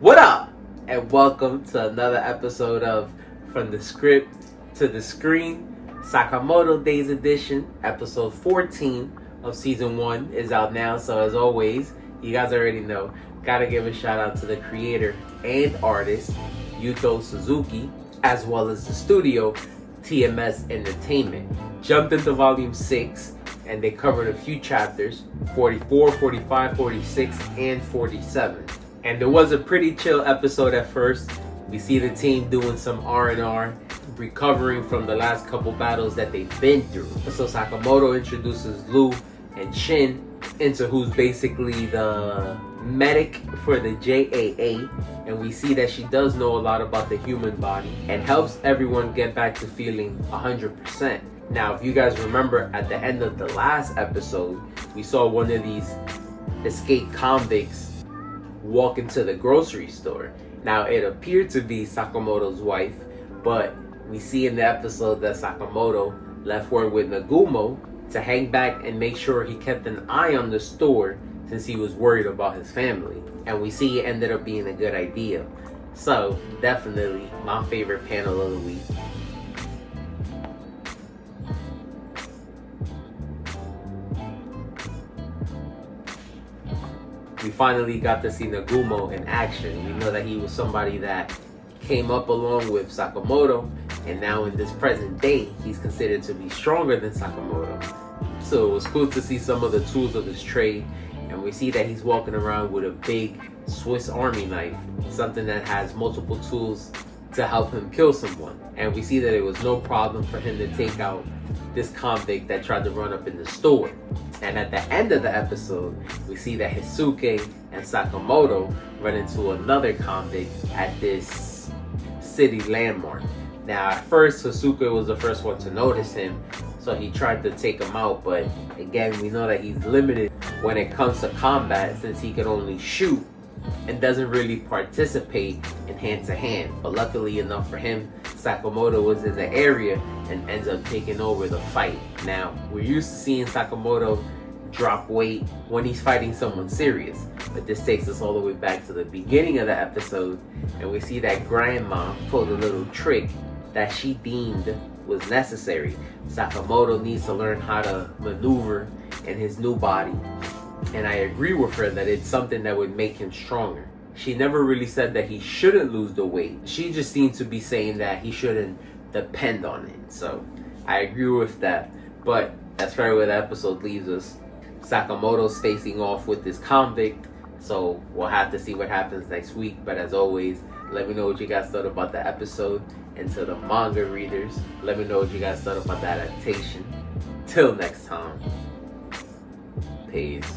What up? And welcome to another episode of From the Script to the Screen, Sakamoto Days Edition. Episode 14 of Season 1 is out now. So as always, you guys already know, gotta give a shout out to the creator and artist, Yuto Suzuki, as well as the studio, TMS Entertainment. Jumped into Volume 6, and they covered a few chapters, 44, 45, 46, and 47. And it was a pretty chill episode at first. We see the team doing some R&R, recovering from the last couple battles that they've been through. So Sakamoto introduces Lu and Shin into who's basically the medic for the JAA, and we see that she does know a lot about the human body and helps everyone get back to feeling 100%. Now, if you guys remember, at the end of the last episode, we saw one of these escaped convicts walk into the grocery store. Now, it appeared to be Sakamoto's wife, but we see in the episode that Sakamoto left word with Nagumo to hang back and make sure he kept an eye on the store since he was worried about his family. And we see it ended up being a good idea. So, definitely my favorite panel of the week. We finally got to see Nagumo in action. We know that he was somebody that came up along with Sakamoto, and now in this present day, he's considered to be stronger than Sakamoto. So it was cool to see some of the tools of his trade, and we see that he's walking around with a big Swiss Army knife, something that has multiple tools to help him kill someone. And we see that it was no problem for him to take out this convict that tried to run up in the store. And at the end of the episode, we see that Hisuke and Sakamoto run into another convict at this city landmark. Now, at first, Hisuke was the first one to notice him, so he tried to take him out, but again, we know that he's limited when it comes to combat since he can only shoot and doesn't really participate in hand-to-hand. But luckily enough for him, Sakamoto was in the area and ends up taking over the fight. Now, we're used to seeing Sakamoto drop weight when he's fighting someone serious, but this takes us all the way back to the beginning of the episode, and we see that Grandma pulled a little trick that she deemed was necessary. Sakamoto needs to learn how to maneuver in his new body, and I agree with her that it's something that would make him stronger. She never really said that he shouldn't lose the weight. She just seemed to be saying that he shouldn't depend on it. So I agree with that. But that's right where the episode leaves us. Sakamoto's facing off with this convict. So we'll have to see what happens next week. But as always, let me know what you guys thought about the episode. And to the manga readers, let me know what you guys thought about the adaptation. Till next time. Peace.